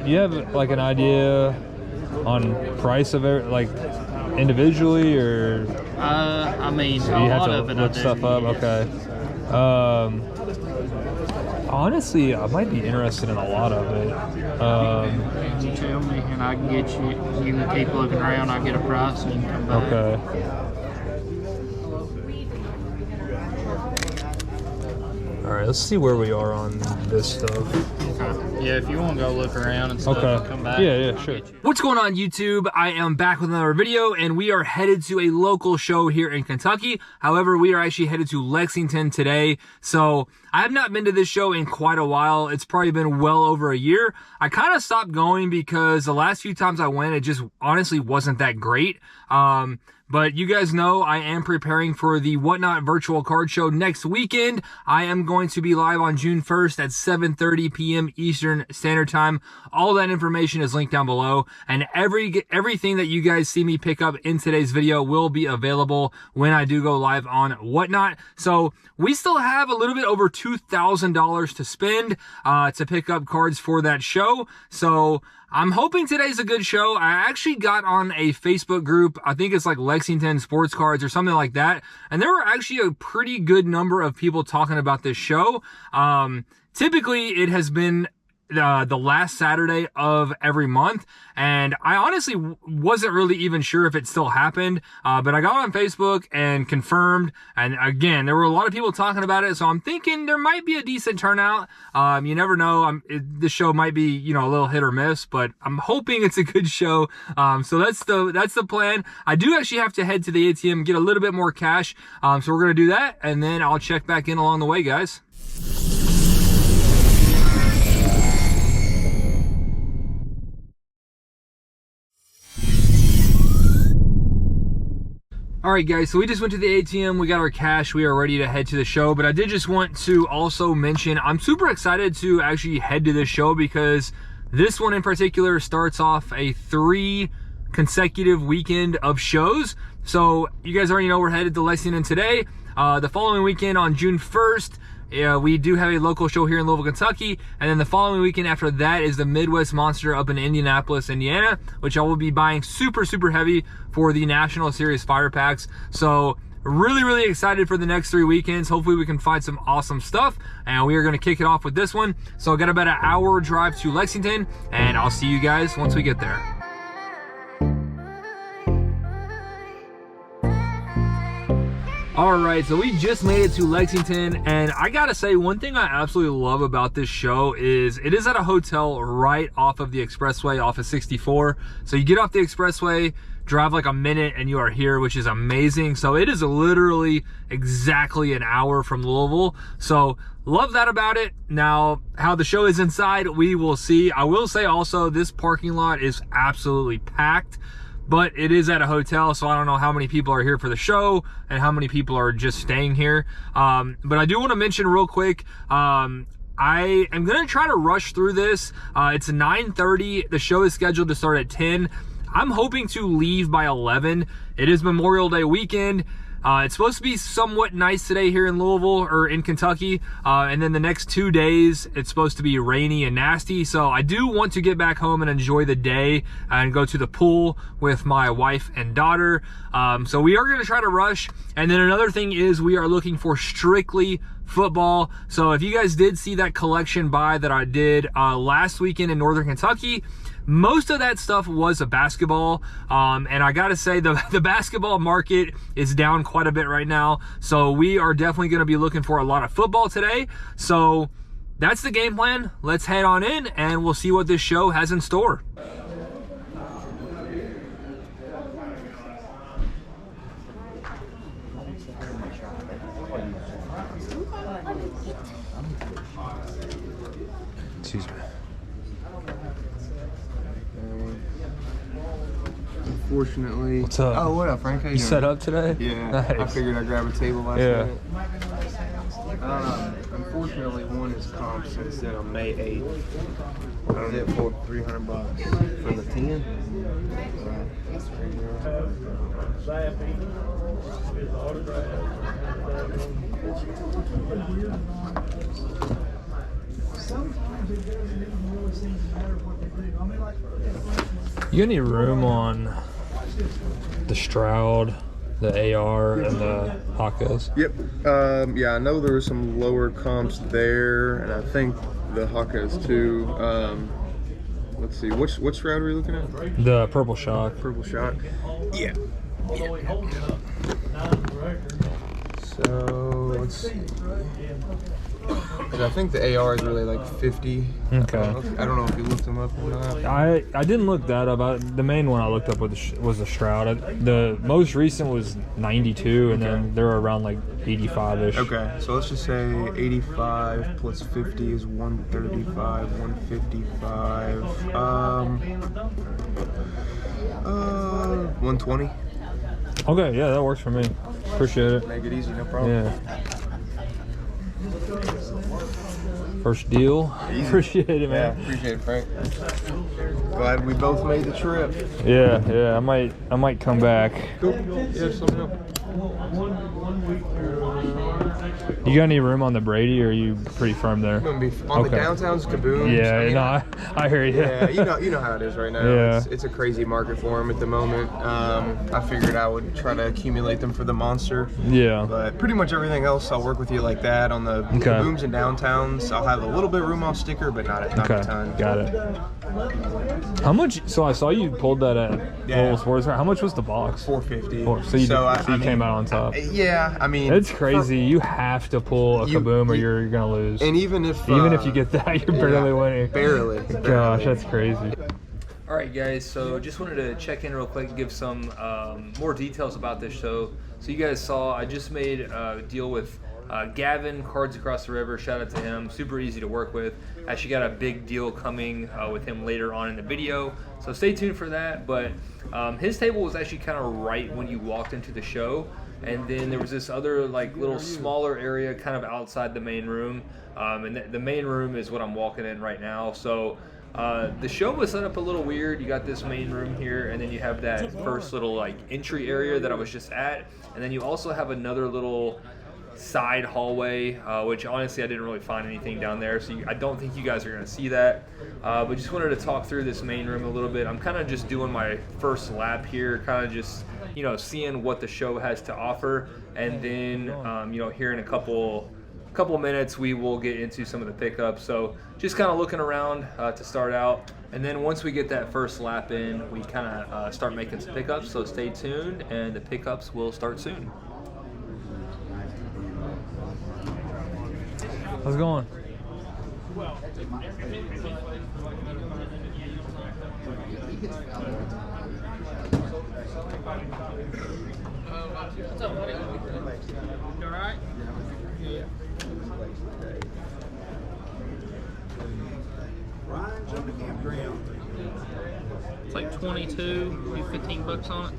you have like an idea on price of it, like individually, or? I mean, So you have to look stuff up. Okay. Honestly, I might be interested in a lot of it. You tell me, and I can get you. You can keep looking around. I get a price, and you can come back. Okay. All right, let's see where we are on this stuff. Okay. Yeah, if you want to go look around and stuff, Okay. come back. Yeah, sure. What's going on, YouTube? I am back with another video, and we are headed to a local show here in Kentucky. However, we are actually headed to Lexington today. So I have not been to this show in quite a while. It's probably been well over a year. I kind of stopped going because the last few times I went, it just honestly wasn't that great. But you guys know I am preparing for the Whatnot virtual card show next weekend. I am going to be live on June 1st at 7:30 p.m. Eastern Standard Time. All that information is linked down below, and everything that you guys see me pick up in today's video will be available when I do go live on Whatnot. So we still have a little bit over $2,000 to spend to pick up cards for that show. So I'm hoping today's a good show. I actually got on a Facebook group. I think it's like Lexington Sports Cards or something like that. And there were actually a pretty good number of people talking about this show. Typically, it has been the last Saturday of every month, and I honestly wasn't really even sure if it still happened, but I got on Facebook and confirmed, and again, there were a lot of people talking about it, so I'm thinking there might be a decent turnout. You never know. This show might be, you know, a little hit or miss, but I'm hoping it's a good show. So that's the plan. I do actually have to head to the ATM, get a little bit more cash, so we're gonna do that, and then I'll check back in along the way, guys. Alright guys, so we just went to the ATM, we got our cash, we are ready to head to the show, but I did just want to also mention, I'm super excited to actually head to this show because this one in particular starts off a 3 consecutive weekend of shows. So you guys already know we're headed to Lexington today. The following weekend on June 1st, we do have a local show here in Louisville, Kentucky, and then the following weekend after that is the Midwest Monster up in Indianapolis, Indiana, which I will be buying super heavy for the National Series Fire Packs. So really excited for the next 3 weekends. Hopefully we can find some awesome stuff, and we are going to kick it off with this one. So I got about an hour drive to Lexington, and I'll see you guys once we get there. Alright, so we just made it to Lexington, and I gotta say, one thing I absolutely love about this show is it is at a hotel right off of the expressway, off of 64. So you get off the expressway, drive like a minute, and you are here, which is amazing. So it is literally exactly an hour from Louisville. So love that about it. Now, how the show is inside, we will see. I will say also, this parking lot is absolutely packed. But it is at a hotel, so I don't know how many people are here for the show and how many people are just staying here. But I do want to mention real quick, I am going to try to rush through this. It's 9:30. The show is scheduled to start at 10. I'm hoping to leave by 11. It is Memorial Day weekend. It's supposed to be somewhat nice today here in Louisville, or in Kentucky, and then the next 2 days it's supposed to be rainy and nasty. So I do want to get back home and enjoy the day and go to the pool with my wife and daughter. So we are going to try to rush. And then another thing is we are looking for strictly football. So if you guys did see that collection buy that I did last weekend in Northern Kentucky, most of that stuff was a basketball, and I gotta say the basketball market is down quite a bit right now, so we are definitely going to be looking for a lot of football today. So that's the game plan. Let's head on in and we'll see what this show has in store. Excuse me. Unfortunately. What's up? Oh, what up, Frank? How you doing? Set up today? Yeah. Nice. I figured I'd grab a table last minute. Unfortunately, one is comps instead of May 8th. I did for $300 for the 10. Sometimes it doesn't even always seem to matter what they do. You got any room on the Stroud, the AR, and the Hakas? Yep. Yeah, I know there were some lower comps there, and I think the Hakas too. Let's see, which Stroud are we looking at? The Purple Shock. Purple Shock. Yeah. So let's see. 'Cause I think the AR is really like 50. Okay. I don't know if you looked them up or not. I didn't look that up. The main one I looked up was the Stroud. The most recent was 92, and then they're around like 85-ish. Okay, so let's just say 85 plus 50 is 135, 155. 120. Okay, yeah, that works for me. Appreciate it. Make it easy, no problem. Yeah. First deal. Easy. Appreciate it, man. Yeah, appreciate it, Frank. Glad we both made the trip. Yeah, I might come back. Cool. Yeah, something else. You got any room on the Brady, or are you pretty firm there? I'm gonna be on the downtown's Kaboom. Yeah, I mean, I hear you. Yeah, you know how it is right now. Yeah. It's a crazy market for them at the moment. I figured I would try to accumulate them for the monster. Yeah. But pretty much everything else, I'll work with you like that. On the Kabooms and downtowns, I'll have a little bit of room off sticker, but not a ton. Got it. How much? So I saw you pulled that at Louisville Sports. How much was the box? $450. So you came out on top. Yeah, I mean, it's crazy. You have to pull a Kaboom, or you're gonna lose. And even if you get that, you're barely winning. Barely. Gosh, that's crazy. All right, guys, so just wanted to check in real quick and give some more details about this show. So you guys saw I just made a deal with Gavin, Cards Across the River. Shout out to him. Super easy to work with. Actually got a big deal coming with him later on in the video, so stay tuned for that. But his table was actually kind of right when you walked into the show, and then there was this other like little smaller area kind of outside the main room, and the main room is what I'm walking in right now. So the show was set up a little weird. You got this main room here, and then you have that first little like entry area that I was just at, and then you also have another little side hallway, which honestly I didn't really find anything down there, so I don't think you guys are going to see that, but just wanted to talk through this main room a little bit. I'm kind of just doing my first lap here, kind of just seeing what the show has to offer, and then here in a couple minutes we will get into some of the pickups. So just kind of looking around to start out, and then once we get that first lap in, we kind of start making some pickups. So stay tuned, and the pickups will start soon. How's it going? What's up, buddy? You alright? Yeah. It's like 22, 15 bucks on it.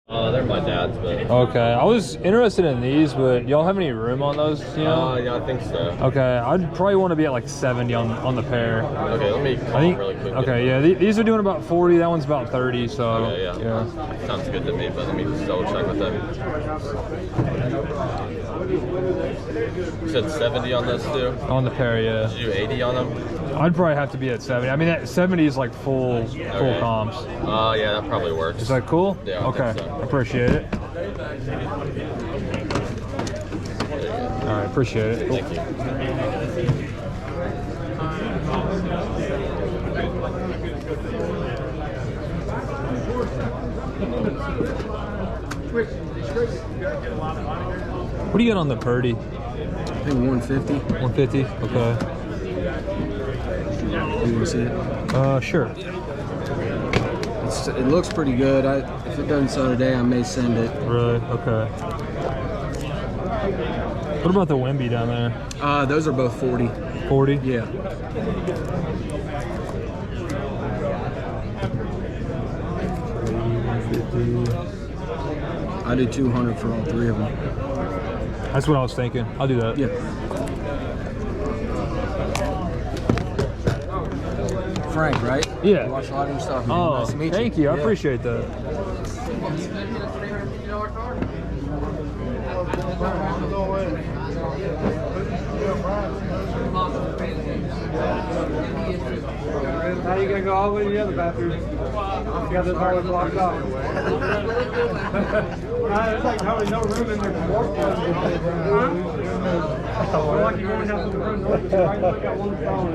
They're my dad's, but... Okay, I was interested in these, but y'all have any room on those, yeah, I think so. Okay, I'd probably want to be at like 70 on the pair. Okay, let me call really quick. Okay, yeah, these are doing about 40, that one's about 30, so... Okay, yeah. Sounds good to me, but let me just double check with them. You said 70 on those two? On the pair, yeah. Did you do 80 on them? I'd probably have to be at 70. I mean, that 70 is like full comps. Yeah, that probably works. Is that cool? Yeah, okay, I think so. Appreciate it. All right, appreciate it. Cool. Thank you. What do you got on the Purdy? I think 150. 150? Okay. You want to see it? Sure. It looks pretty good. If it doesn't sell today, I may send it. Really? Okay. What about the Wimby down there? Those are both 40. 40? Yeah. I do 200 for all three of them. That's what I was thinking. I'll do that. Yeah. Frank, right? Yeah. You watch a lot of your stuff, man. Oh, Nice to meet thank you. I Yeah. appreciate that. Now you gotta go all the way to the other bathroom. You got this already blocked off. There's like hardly no room in there for more cars. We're lucky we only have some room. Right, we got one phone.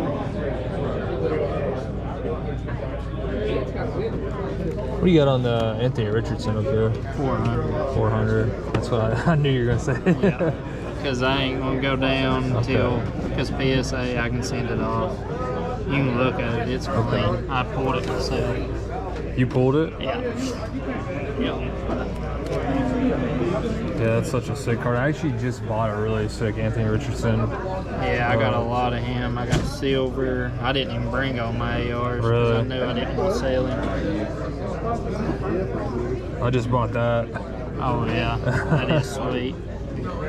What do you got on the Anthony Richardson up here? 400. 400. That's what I knew you were gonna say. Yeah. Because I ain't gonna go down until, because PSA, I can send it off. You can look at it, it's clean. I pulled it myself. You pulled it? Yeah. Yeah. Yeah, that's such a sick card. I actually just bought a really sick Anthony Richardson. Yeah, I got a lot of him. I got silver. I didn't even bring all my ARs because Really? I knew I didn't want to sell him. I just bought that. Oh yeah, that is sweet.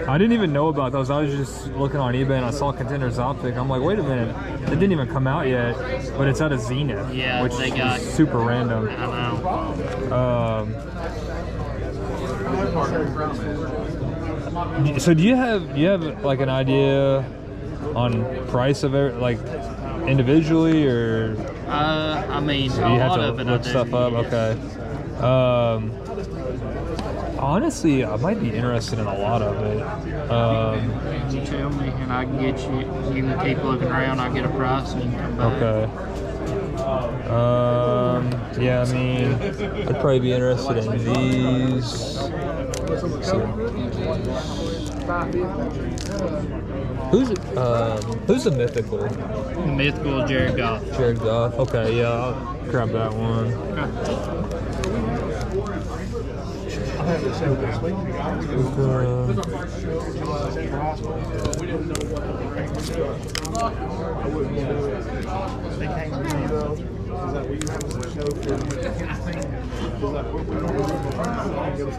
I didn't even know about those. I was just looking on eBay and I saw Contenders Optic. I'm like, wait a minute, it didn't even come out yet, but it's at a Zenith, Yeah, which they got is super random. I know. So do you have like an idea on price of it, like individually, or I mean, you a have lot to of it look I do. stuff up? Yes. Okay. Honestly, I might be interested in a lot of it. You tell me, and I can get you. You can keep looking around. I get a price, and you can come back. Okay. Yeah, I mean, I'd probably be interested in these. Who's the mythical? The mythical Jared Goff. Jared Goff. Okay, yeah, I'll grab that one. It's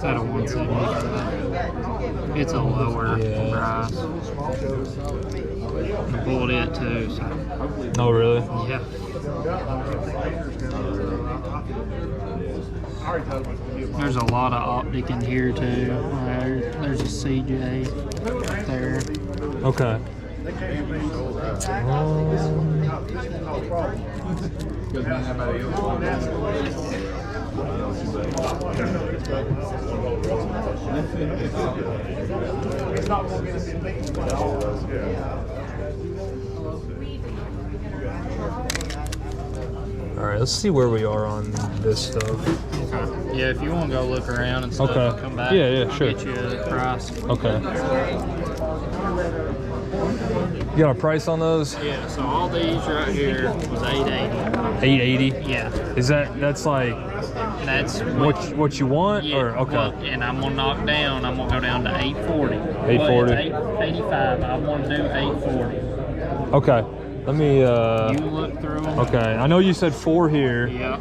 at a 175. It's a lower price. I pulled it too. So. Oh, really? Yeah. There's a lot of optic in here too. There's a CJ right there. Okay. All right, let's see where we are on this stuff. Okay. Yeah, if you want to go look around and stuff, Okay. and come back. Yeah, sure. Get you a price. Okay. You got a price on those? Yeah. So all these right here was 880. 880. Yeah. Is that's like That's what you want, yeah, or okay? well, and I'm gonna knock down. I'm gonna go down to 840. 840. Well, it's 885. I want to do 840. Okay. Let me. You look through them. Okay. I know you said 4 here. Yeah.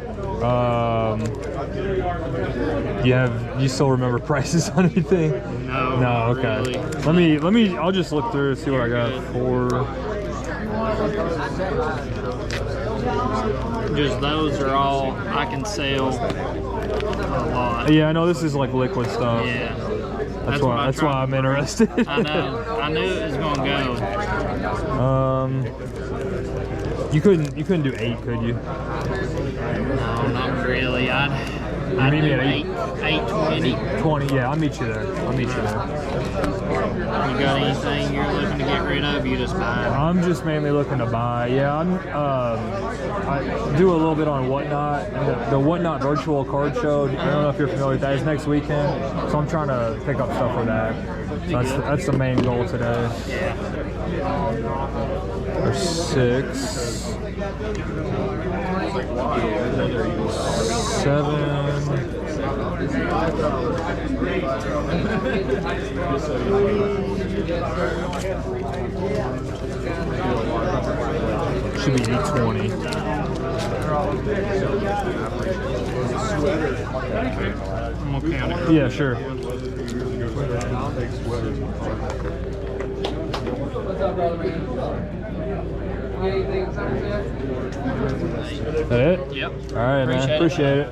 You still remember prices on anything? No. No. not Okay. Really. Let me. I'll just look through and see what I got for. Just those are all I can sell a lot. Yeah, I know this is like liquid stuff. Yeah. That's what I why tried I'm to bring. interested. I know. I knew it was gonna go. You couldn't do 8, could you? No, not really. I'd meet me do at 820. 20. Yeah, I'll meet you there. You got anything you're looking to get rid of? You just buy it. I'm just mainly looking to buy. Yeah, I do a little bit on Whatnot. The Whatnot virtual card show. I don't know if you're familiar with that. It's next weekend, so I'm trying to pick up stuff for that. So that's the main goal today. Yeah. There's 6, 7. Should be 820. I'm gonna count it. Yeah, sure. That it? Yep. All right, man. Appreciate it.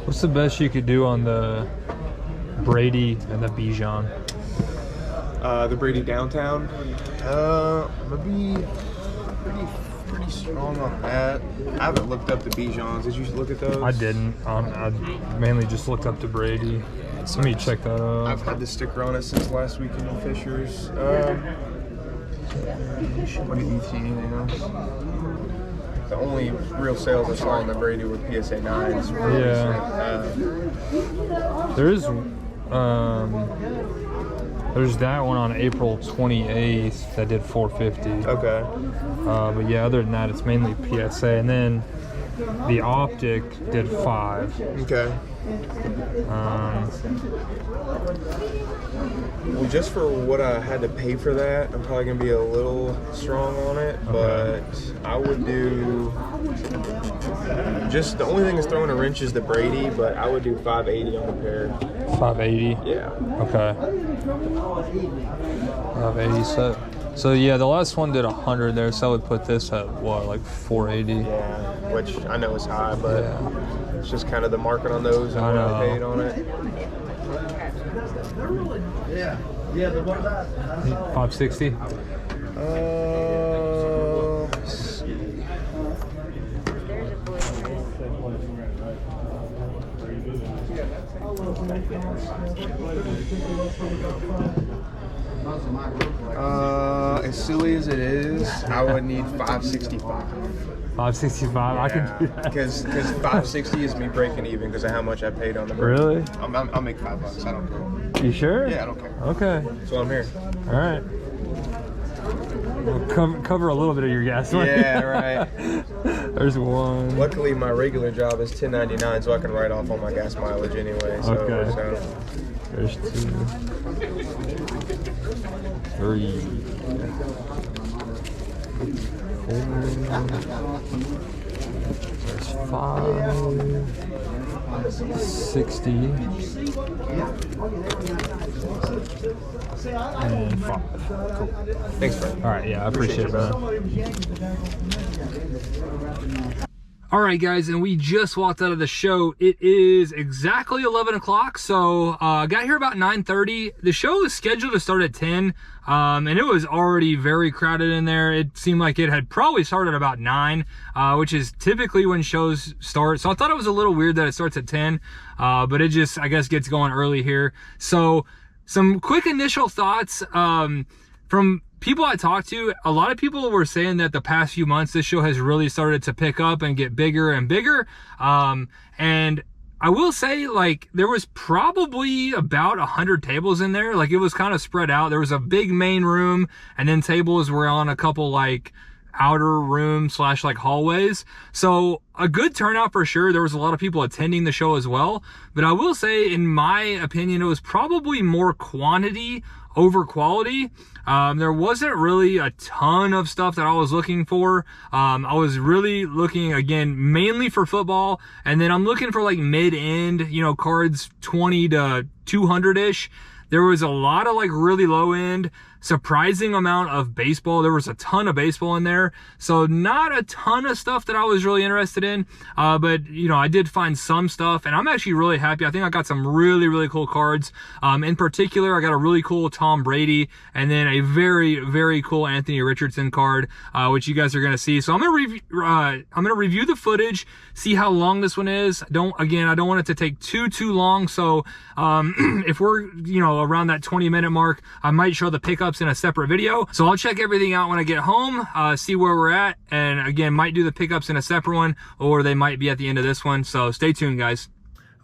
What's the best you could do on the Brady and the Bijan. The Brady downtown. I'm gonna be pretty strong on that. I haven't looked up the Bijans. Did you look at those? I didn't. I mainly just looked up to Brady. Let me check that out. I've had the sticker on it since last weekend in Fishers. What did you see? Anything else? The only real sales I saw on the Brady were PSA 9s. There's that one on April 28th that did 450. Okay. But yeah, other than that, it's mainly PSA. And then the Optic did 5. Okay. Well, just for what I had to pay for that, I'm probably gonna be a little strong on it. Okay. But I would do just the only thing that's throwing a wrench is the Brady, but I would do 580 on the pair. 580. Yeah. Okay. 580 set. So yeah, the last one did 100 there, so I would put this at what, like 480? Yeah, which I know is high, but Yeah. it's just kind of the market on those and I what I know. paid on it. 560? Let's see. As silly as it is, I would need 565. 565? I can do that. Because 560 is me breaking even because of how much I paid on the bird. Really? I'll make $5. I don't care. You sure? Yeah, I don't care. Okay. So I'm here. All right. We'll cover a little bit of your gas money. Yeah, right. There's one. Luckily, my regular job is $10.99, so I can write off all my gas mileage anyway. So, Okay. so. There's 2. 3. 4. There's 5. 60. And 5. Cool. Thanks, Fred. All right, yeah, I appreciate it, man. All right, guys, and we just walked out of the show. It is exactly 11 o'clock, so I got here about 9:30. The show is scheduled to start at 10, and it was already very crowded in there. It seemed like it had probably started about 9, which is typically when shows start. So I thought it was a little weird that it starts at 10, but it just, I guess, gets going early here. So some quick initial thoughts from people I talked to. A lot of people were saying that the past few months this show has really started to pick up and get bigger and bigger, and I will say, like, there was probably about 100 tables in there. Like, it was kind of spread out. There was a big main room, and then tables were on a couple, like, outer room / like hallways. So a good turnout for sure. There was a lot of people attending the show as well, but I will say, in my opinion, it was probably more quantity over quality. There wasn't really a ton of stuff that I was looking for. I was really looking, again, mainly for football, and then I'm looking for like mid-end, you know, cards 20 to 200-ish. There was a lot of like really low end, surprising amount of baseball. There was a ton of baseball in there. So not a ton of stuff that I was really interested in. But you know, I did find some stuff, and I'm actually really happy. I think I got some really, really cool cards. In particular, I got a really cool Tom Brady, and then a very, very cool Anthony Richardson card, which you guys are gonna see. So I'm gonna review the footage, see how long this one is. I don't want it to take too long. So if we're, you know, around that 20-minute mark, I might show the pickups in a separate video. So I'll check everything out when I get home, see where we're at, and again, might do the pickups in a separate one, or they might be at the end of this one. So stay tuned, guys.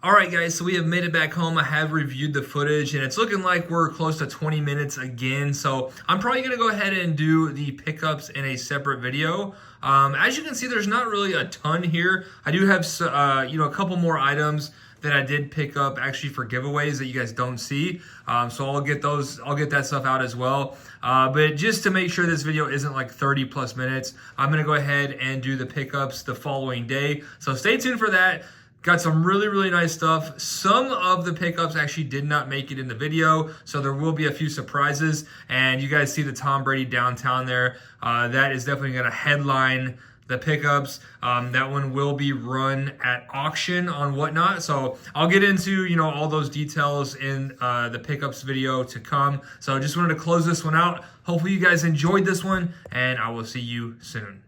All right, guys, so we have made it back home. I have reviewed the footage, and it's looking like we're close to 20 minutes again. So I'm probably gonna go ahead and do the pickups in a separate video. As you can see, there's not really a ton here. I do have, you know, a couple more items that I did pick up actually for giveaways that you guys don't see. So I'll get that stuff out as well. But just to make sure this video isn't like 30 plus minutes, I'm gonna go ahead and do the pickups the following day. So stay tuned for that. Got some really, really nice stuff. Some of the pickups actually did not make it in the video, so there will be a few surprises. And you guys see the Tom Brady downtown there. That is definitely gonna headline the pickups. That one will be run at auction on Whatnot. So I'll get into, you know, all those details in the pickups video to come. So I just wanted to close this one out. Hopefully you guys enjoyed this one, and I will see you soon.